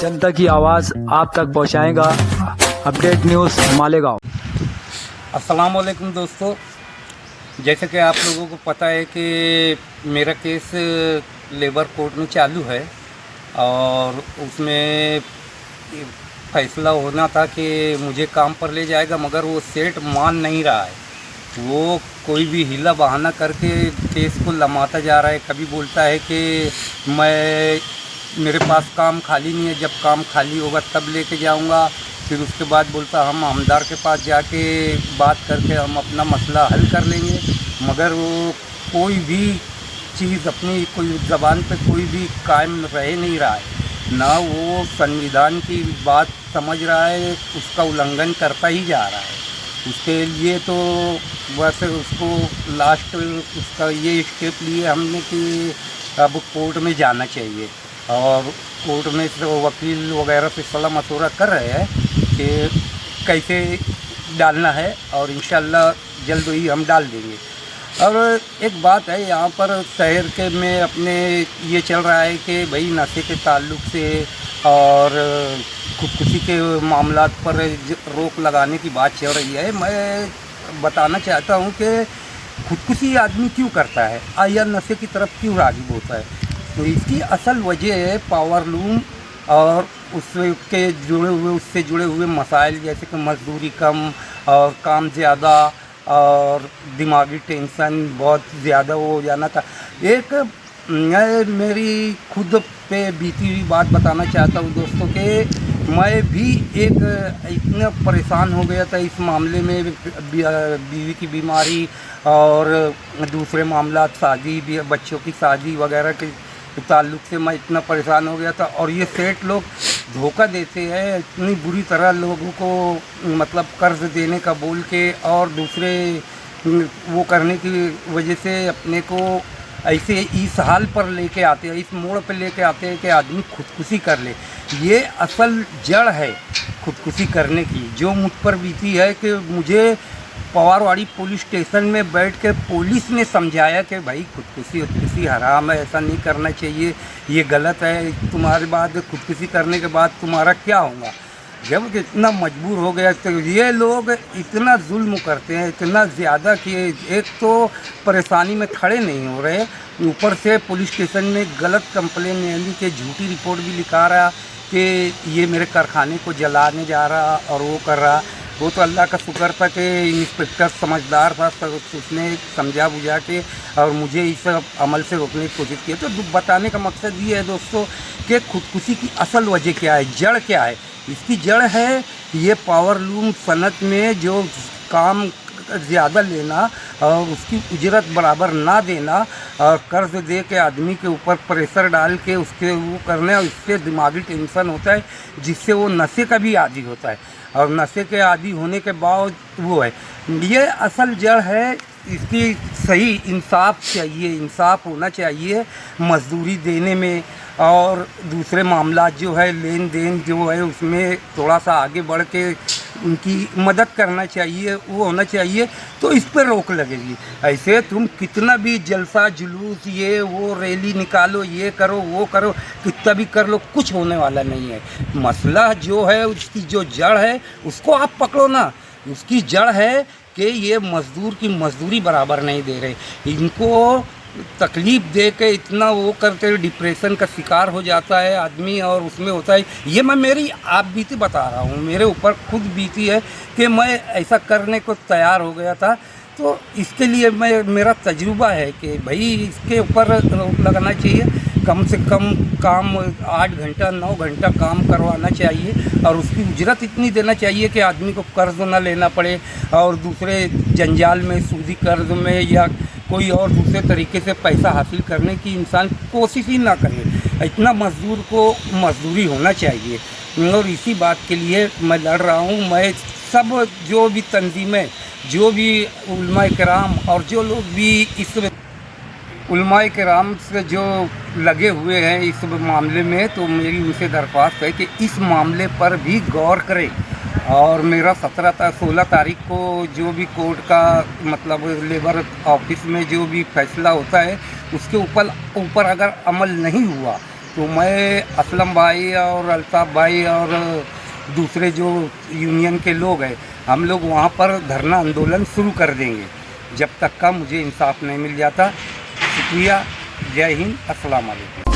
जनता की आवाज़ आप तक पहुंचाएगा। Update news Malegaon. अस्सलाम वालेकुम दोस्तों, जैसे कि आप लोगों को पता है कि मेरा केस लेबर कोर्ट में चालू है और उसमें फैसला होना था कि मुझे काम पर ले जाएगा, मगर वो सेठ मान नहीं रहा है। वो कोई भी हीला बहाना करके केस को लमाता जा रहा है। कभी बोलता है कि मेरे पास काम खाली नहीं है, जब काम खाली होगा तब लेके जाऊंगा। फिर उसके बाद बोलता हम आमदार के पास जाके बात करके हम अपना मसला हल कर लेंगे। मगर वो कोई भी चीज़ अपनी कोई ज़बान पे कोई भी कायम रह नहीं रहा है, ना वो संविधान की बात समझ रहा है, उसका उल्लंघन करता ही जा रहा है। उसके लिए तो वैसे उसको लास्ट उसका ये स्टेप लिए हमने कि अब कोर्ट में जाना चाहिए और कोर्ट में वकील वगैरह से सलाह मशवरा कर रहे हैं कि कैसे डालना है और इंशाल्लाह जल्द ही हम डाल देंगे। और एक बात है, यहाँ पर शहर के में अपने ये चल रहा है कि भाई नशे के ताल्लुक़ से और खुदकुशी के मामलात पर रोक लगाने की बात चल रही है। मैं बताना चाहता हूँ कि खुदकुशी आदमी क्यों करता है या नशे की तरफ क्यों राग़िब होता है, तो इसकी असल वजह है पावरलूम और उससे जुड़े हुए मसाइल, जैसे कि मजदूरी कम और काम ज़्यादा और दिमागी टेंशन बहुत ज़्यादा हो जाना था। एक मैं मेरी खुद पे बीती हुई बात बताना चाहता हूँ दोस्तों कि मैं भी एक इतना परेशान हो गया था इस मामले में, बीवी की बीमारी और दूसरे मामलात, शादी भी, बच्चों की शादी वगैरह के ताल्लुक़ से मैं इतना परेशान हो गया था। और ये सेठ लोग धोखा देते हैं इतनी बुरी तरह लोगों को, मतलब कर्ज़ देने का बोल के और दूसरे वो करने की वजह से अपने को ऐसे इस हाल पर लेके आते हैं, इस मोड़ पर लेके आते हैं कि आदमी खुदकुशी कर ले। ये असल जड़ है खुदकुशी करने की, जो मुझ पर बीती है कि मुझे पवारवाड़ी पुलिस स्टेशन में बैठ के पुलिस ने समझाया कि भाई खुदकुशी हराम है, ऐसा नहीं करना चाहिए, ये गलत है, तुम्हारे बाद खुदकुशी करने के बाद तुम्हारा क्या होगा। जब इतना मजबूर हो गया तो ये लोग इतना जुल्म करते हैं, इतना ज़्यादा कि एक तो परेशानी में खड़े नहीं हो रहे, ऊपर से पुलिस स्टेशन में गलत कंप्लेन यानी कि झूठी रिपोर्ट भी लिखा रहा कि ये मेरे कारखाने को जलाने जा रहा और वो कर रहा। वो तो अल्लाह का शुक्र था कि इंस्पेक्टर समझदार था, तो उसने समझा बुझा के और मुझे इस अमल से रोकने की कोशिश की। तो बताने का मकसद ये है दोस्तों कि खुदकुशी की असल वजह क्या है, जड़ क्या है। इसकी जड़ है ये पावरलूम सनत में जो काम ज़्यादा लेना और उसकी उजरत बराबर ना देना और कर्ज़ दे के आदमी के ऊपर प्रेशर डाल के उसके वो करने, और इससे दिमागी टेंशन होता है जिससे वो नशे का भी आदी होता है और नशे के आदी होने के बाद वो है। ये असल जड़ है। इसकी सही इंसाफ चाहिए, इंसाफ होना चाहिए मजदूरी देने में और दूसरे मामलात जो है लेन देन जो है उसमें थोड़ा सा आगे बढ़ के उनकी मदद करना चाहिए, वो होना चाहिए, तो इस पर रोक लगेगी। ऐसे तुम कितना भी जलसा जुलूस ये वो रैली निकालो, ये करो वो करो, कितना भी कर लो, कुछ होने वाला नहीं है। मसला जो है उसकी जो जड़ है उसको आप पकड़ो ना। उसकी जड़ है कि ये मज़दूर की मज़दूरी बराबर नहीं दे रहे, इनको तकलीफ़ दे के इतना वो करते डिप्रेशन का शिकार हो जाता है आदमी और उसमें होता है। ये मैं मेरी आप बीती बता रहा हूँ, मेरे ऊपर खुद बीती है कि मैं ऐसा करने को तैयार हो गया था। तो इसके लिए मेरा तजुर्बा है कि भाई इसके ऊपर रोक लगाना चाहिए। कम से कम काम 8 घंटा 9 घंटा काम करवाना चाहिए और उसकी उजरत इतनी देना चाहिए कि आदमी को कर्ज़ ना लेना पड़े और दूसरे जंजाल में, सूदी कर्ज़ में या कोई और दूसरे तरीके से पैसा हासिल करने की इंसान कोशिश ही ना करे। इतना मज़दूर को मज़दूरी होना चाहिए और इसी बात के लिए मैं लड़ रहा हूँ। मैं सब जो भी तंजीमें, जो भी उलमाए किराम और जो लोग भी इस उलमाए किराम से जो लगे हुए हैं इस मामले में, तो मेरी उनसे दरख्वास्त है कि इस मामले पर भी गौर करें और मेरा 16 तारीख को जो भी कोर्ट का मतलब लेबर ऑफिस में जो भी फैसला होता है उसके ऊपर अगर अमल नहीं हुआ तो मैं असलम भाई और अल्ताफ़ भाई और दूसरे जो यूनियन के लोग हैं, हम लोग वहाँ पर धरना आंदोलन शुरू कर देंगे जब तक का मुझे इंसाफ नहीं मिल जाता। शुक्रिया, जय हिंद, अस्सलाम वालेकुम।